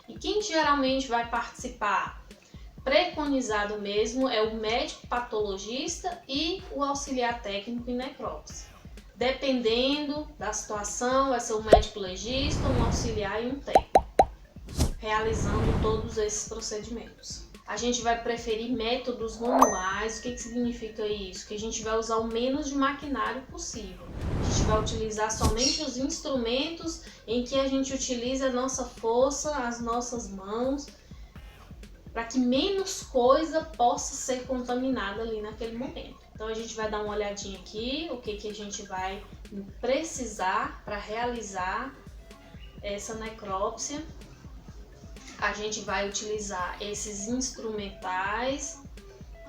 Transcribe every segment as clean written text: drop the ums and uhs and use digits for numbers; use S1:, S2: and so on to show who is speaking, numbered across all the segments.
S1: E quem geralmente vai participar? Preconizado mesmo é o médico patologista e o auxiliar técnico em necrópsia. Dependendo da situação, vai ser um médico legista, um auxiliar e um técnico, realizando todos esses procedimentos. A gente vai preferir métodos manuais. O que significa isso? Que a gente vai usar o menos de maquinário possível. A gente vai utilizar somente os instrumentos em que a gente utiliza a nossa força, as nossas mãos, para que menos coisa possa ser contaminada ali naquele momento. Então a gente vai dar uma olhadinha aqui, o que a gente vai precisar para realizar essa necrópsia. A gente vai utilizar esses instrumentais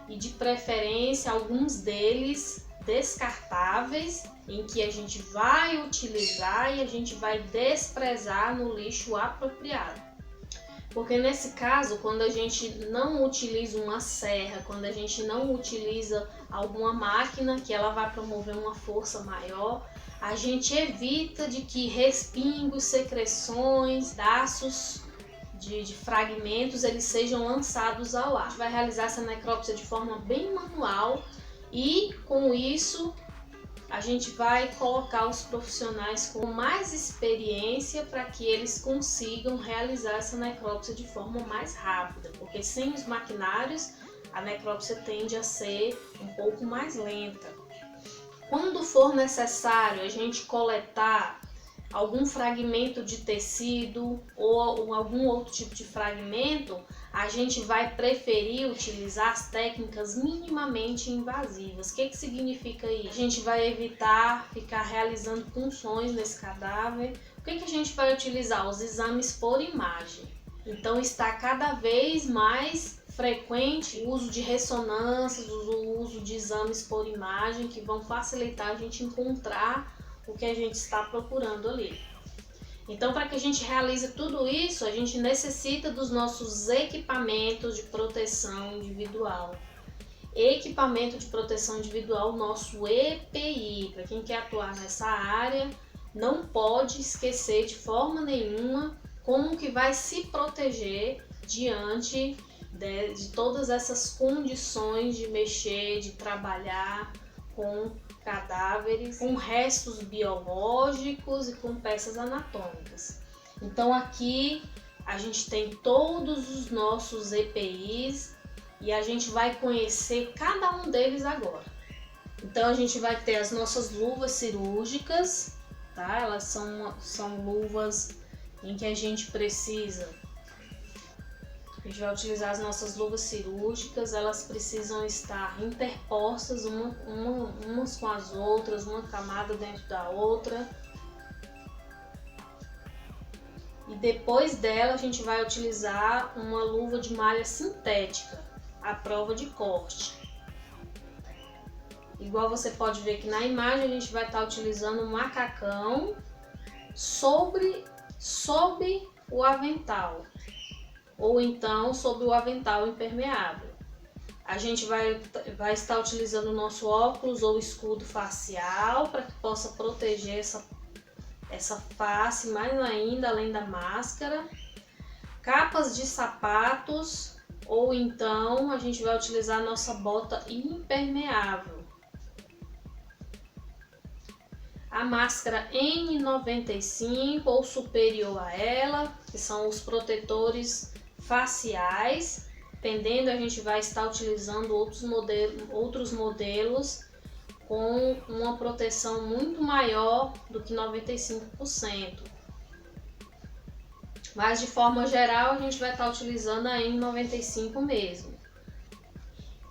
S1: e de preferência alguns deles descartáveis, em que a gente vai utilizar e a gente vai desprezar no lixo apropriado. Porque nesse caso, quando a gente não utiliza uma serra, quando a gente não utiliza alguma máquina que ela vai promover uma força maior, a gente evita de que respingos, secreções, pedaços de fragmentos eles sejam lançados ao ar. A gente vai realizar essa necrópsia de forma bem manual e com isso a gente vai colocar os profissionais com mais experiência para que eles consigam realizar essa necrópsia de forma mais rápida, porque sem os maquinários a necrópsia tende a ser um pouco mais lenta. Quando for necessário a gente coletar algum fragmento de tecido ou algum outro tipo de fragmento, a gente vai preferir utilizar as técnicas minimamente invasivas. O que significa isso? A gente vai evitar ficar realizando punções nesse cadáver. O que a gente vai utilizar? Os exames por imagem. Então está cada vez mais frequente o uso de ressonâncias, o uso de exames por imagem que vão facilitar a gente encontrar o que a gente está procurando ali. Então, para que a gente realize tudo isso, a gente necessita dos nossos equipamentos de proteção individual. Equipamento de proteção individual, nosso EPI. Para quem quer atuar nessa área, não pode esquecer de forma nenhuma como que vai se proteger diante de todas essas condições de mexer, de trabalhar com cadáveres, com restos biológicos e com peças anatômicas. Então aqui a gente tem todos os nossos EPIs e a gente vai conhecer cada um deles agora. Então a gente vai ter as nossas luvas cirúrgicas, tá? Elas são luvas em que a gente precisa. A gente vai utilizar as nossas luvas cirúrgicas, elas precisam estar interpostas umas com as outras, uma camada dentro da outra. E depois dela a gente vai utilizar uma luva de malha sintética, à prova de corte. Igual você pode ver aqui na imagem, a gente vai estar utilizando um macacão sobre o avental, ou então sobre o avental impermeável. A gente vai estar utilizando o nosso óculos ou escudo facial para que possa proteger essa face mais ainda, além da máscara. Capas de sapatos, ou então a gente vai utilizar a nossa bota impermeável. A máscara N95 ou superior a ela, que são os protetores faciais. Dependendo, a gente vai estar utilizando outros modelos com uma proteção muito maior do que 95%. Mas de forma geral, a gente vai estar utilizando a N95 mesmo.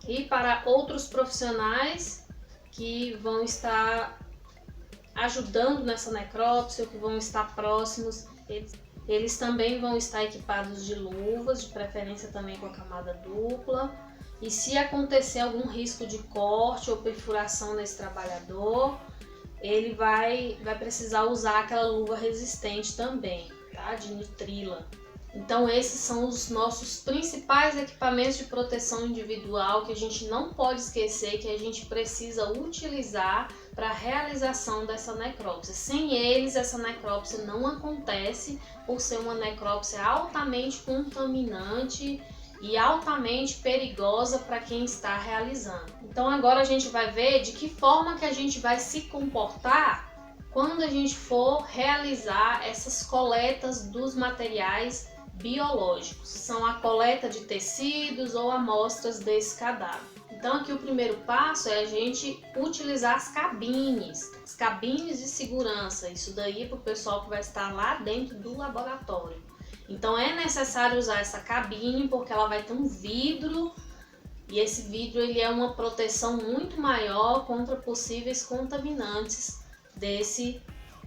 S1: E para outros profissionais que vão estar ajudando nessa necrópsia, que vão estar próximos, eles também vão estar equipados de luvas, de preferência também com a camada dupla. E se acontecer algum risco de corte ou perfuração nesse trabalhador, ele vai precisar usar aquela luva resistente também, tá? De nitrila. Então esses são os nossos principais equipamentos de proteção individual que a gente não pode esquecer, que a gente precisa utilizar para a realização dessa necrópsia. Sem eles, essa necrópsia não acontece, por ser uma necrópsia altamente contaminante e altamente perigosa para quem está realizando. Então agora a gente vai ver de que forma que a gente vai se comportar quando a gente for realizar essas coletas dos materiais biológicos. São a coleta de tecidos ou amostras desse cadáver. Então aqui o primeiro passo é a gente utilizar as cabines de segurança. Isso daí é para o pessoal que vai estar lá dentro do laboratório. Então é necessário usar essa cabine porque ela vai ter um vidro e esse vidro ele é uma proteção muito maior contra possíveis contaminantes desse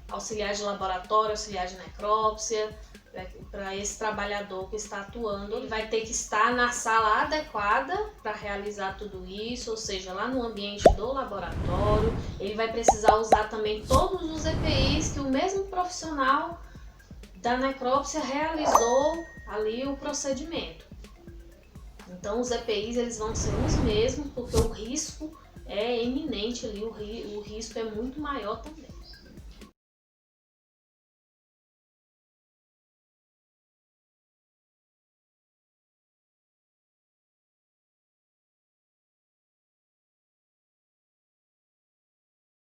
S1: auxiliar de laboratório, auxiliar de necrópsia. Para esse trabalhador que está atuando, ele vai ter que estar na sala adequada para realizar tudo isso, ou seja, lá no ambiente do laboratório. Ele vai precisar usar também todos os EPIs que o mesmo profissional da necrópsia realizou ali o procedimento. Então os EPIs eles vão ser os mesmos, porque o risco é eminente ali, o risco é muito maior também.